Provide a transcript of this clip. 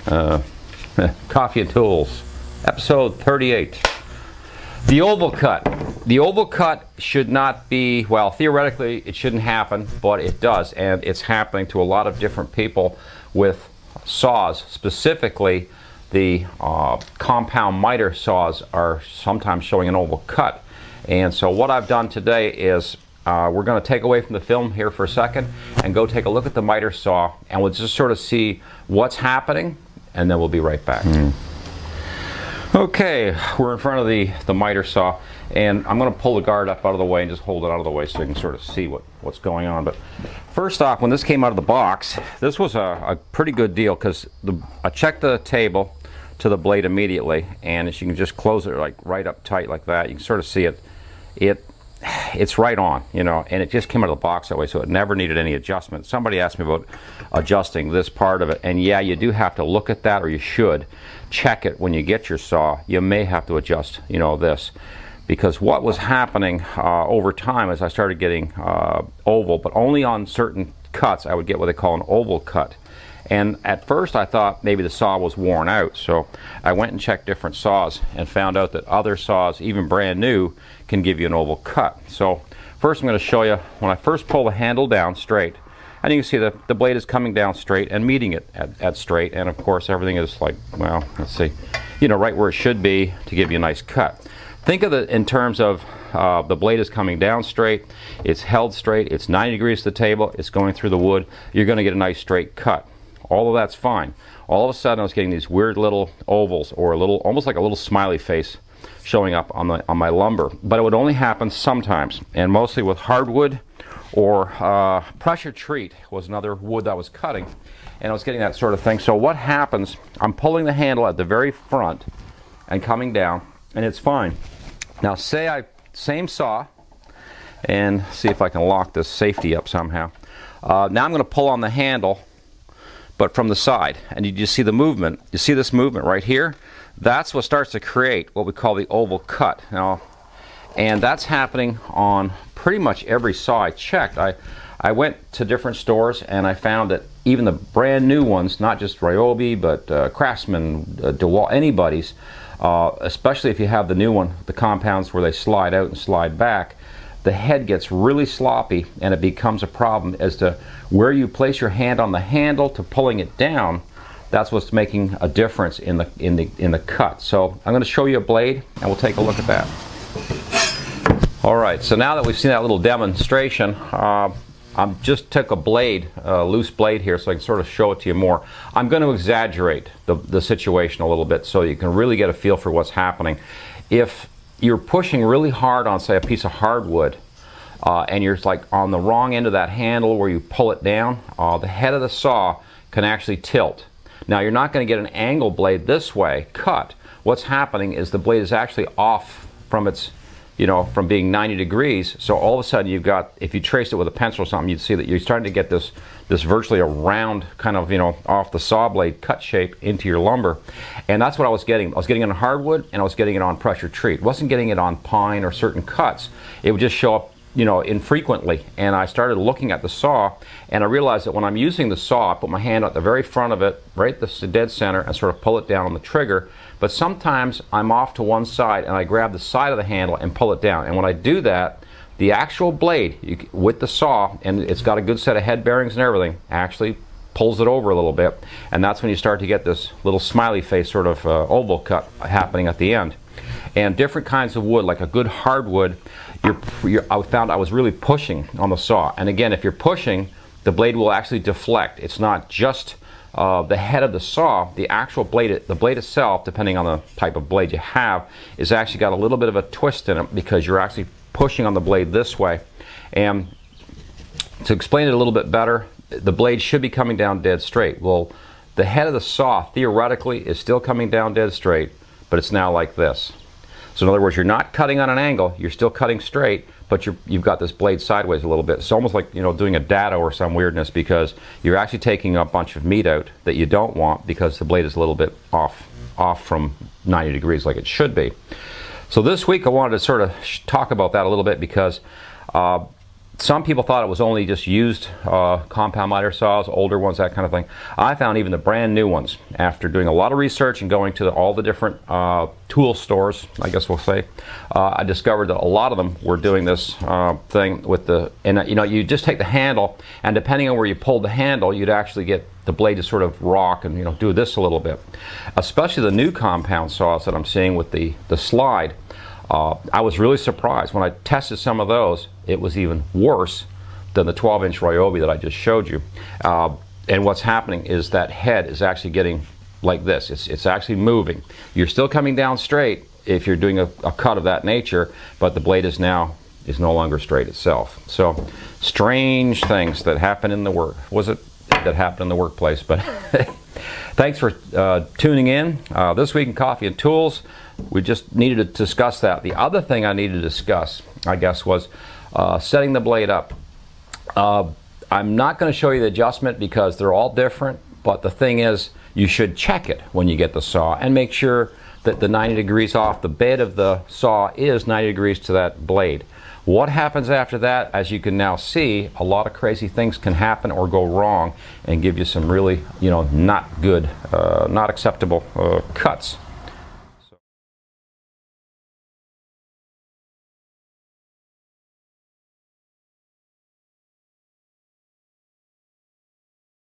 Coffee and Tools, episode 38. The oval cut. The oval cut should not be, well, theoretically it shouldn't happen, but it does, and it's happening to a lot of different people with saws. Specifically, the compound miter saws are sometimes showing an oval cut. And so what I've done today is we're going to take away from the film here for a second and go take a look at the miter saw, and we'll just sort of see what's happening, and then we'll be right back. Okay, we're in front of the miter saw, and I'm going to pull the guard up out of the way and just hold it out of the way so you can sort of see what's going on. But first off, when this came out of the box, this was a pretty good deal, because I checked the table to the blade immediately, and as you can just close it like right up tight like that, you can sort of see it's right on, you know, and it just came out of the box that way, so it never needed any adjustment. Somebody asked me about adjusting this part of it, and yeah, you do have to look at that, or you should check it when you get your saw. You may have to adjust, you know, this, because what was happening over time as I started getting oval, but only on certain cuts I would get what they call an oval cut. And at first I thought maybe the saw was worn out, so I went and checked different saws and found out that other saws, even brand new, can give you an oval cut. So first I'm going to show you when I first pull the handle down straight, and you can see the blade is coming down straight and meeting it at straight, and of course everything is like, well, let's see, you know, right where it should be to give you a nice cut. Think of it in terms of the blade is coming down straight, it's held straight, it's 90 degrees to the table, it's going through the wood, you're going to get a nice straight cut. All of that's fine. All of a sudden I was getting these weird little ovals, or almost like a little smiley face showing up on my lumber. But it would only happen sometimes, and mostly with hardwood, or pressure treat was another wood that I was cutting, and I was getting that sort of thing. So what happens, I'm pulling the handle at the very front and coming down, and it's fine. Now say same saw, and see if I can lock this safety up somehow. Now I'm going to pull on the handle, but from the side, and you just see the movement. You see this movement right here? That's what starts to create what we call the oval cut. Now, and that's happening on pretty much every saw I checked. I went to different stores, and I found that even the brand new ones, not just Ryobi, but Craftsman, DeWalt, anybody's, especially if you have the new one, the compounds where they slide out and slide back, the head gets really sloppy, and it becomes a problem as to where you place your hand on the handle to pulling it down. That's what's making a difference in the cut. So I'm going to show you a blade, and we'll take a look at that. All right, so now that we've seen that little demonstration, I just took a blade, a loose blade here, so I can sort of show it to you more. I'm going to exaggerate the situation a little bit so you can really get a feel for what's happening. If you're pushing really hard on, say, a piece of hardwood, and you're like on the wrong end of that handle where you pull it down, the head of the saw can actually tilt. Now you're not going to get an angle blade this way cut. What's happening is the blade is actually off from its, you know, from being 90 degrees. So all of a sudden you've got, if you traced it with a pencil or something, you'd see that you're starting to get this virtually a round kind of, you know, off the saw blade cut shape into your lumber. And that's what I was getting. I was getting it on hardwood, and I was getting it on pressure treat. I wasn't getting it on pine or certain cuts. It would just show up, you know, infrequently. And I started looking at the saw, and I realized that when I'm using the saw, I put my hand at the very front of it, right at the dead center, and sort of pull it down on the trigger. But sometimes I'm off to one side, and I grab the side of the handle and pull it down. And when I do that, the actual blade with the saw, and it's got a good set of head bearings and everything, actually pulls it over a little bit. And that's when you start to get this little smiley face sort of oval cut happening at the end. And different kinds of wood, like a good hardwood, I found I was really pushing on the saw. And again, if you're pushing, the blade will actually deflect. It's not just the head of the saw. The actual blade, the blade itself, depending on the type of blade you have, is actually got a little bit of a twist in it, because you're actually pushing on the blade this way. And to explain it a little bit better, the blade should be coming down dead straight. Well, the head of the saw theoretically is still coming down dead straight, but it's now like this. So in other words, you're not cutting on an angle, you're still cutting straight, but you've got this blade sideways a little bit. It's almost like, you know, doing a dado or some weirdness, because you're actually taking a bunch of meat out that you don't want, because the blade is a little bit off from 90 degrees like it should be. So this week I wanted to sort of talk about that a little bit, because some people thought it was only just used compound miter saws, older ones, that kind of thing. I found even the brand new ones, after doing a lot of research and going to all the different tool stores, I guess we'll say, I discovered that a lot of them were doing this thing with the, and you know, you just take the handle, and depending on where you pulled the handle, you'd actually get the blade to sort of rock and, you know, do this a little bit. Especially the new compound saws that I'm seeing with the slide. I was really surprised when I tested some of those. It was even worse than the 12-inch Ryobi that I just showed you. And what's happening is that head is actually getting like this. It's actually moving. You're still coming down straight if you're doing a cut of that nature, but the blade is no longer straight itself. So strange things that happen in the workplace. But thanks for tuning in. This week in Coffee and Tools, we just needed to discuss that. The other thing I needed to discuss, I guess, was setting the blade up. I'm not going to show you the adjustment because they're all different, but the thing is, you should check it when you get the saw and make sure that the 90 degrees off the bed of the saw is 90 degrees to that blade. What happens after that, as you can now see, a lot of crazy things can happen or go wrong and give you some really, you know, not good, not acceptable cuts.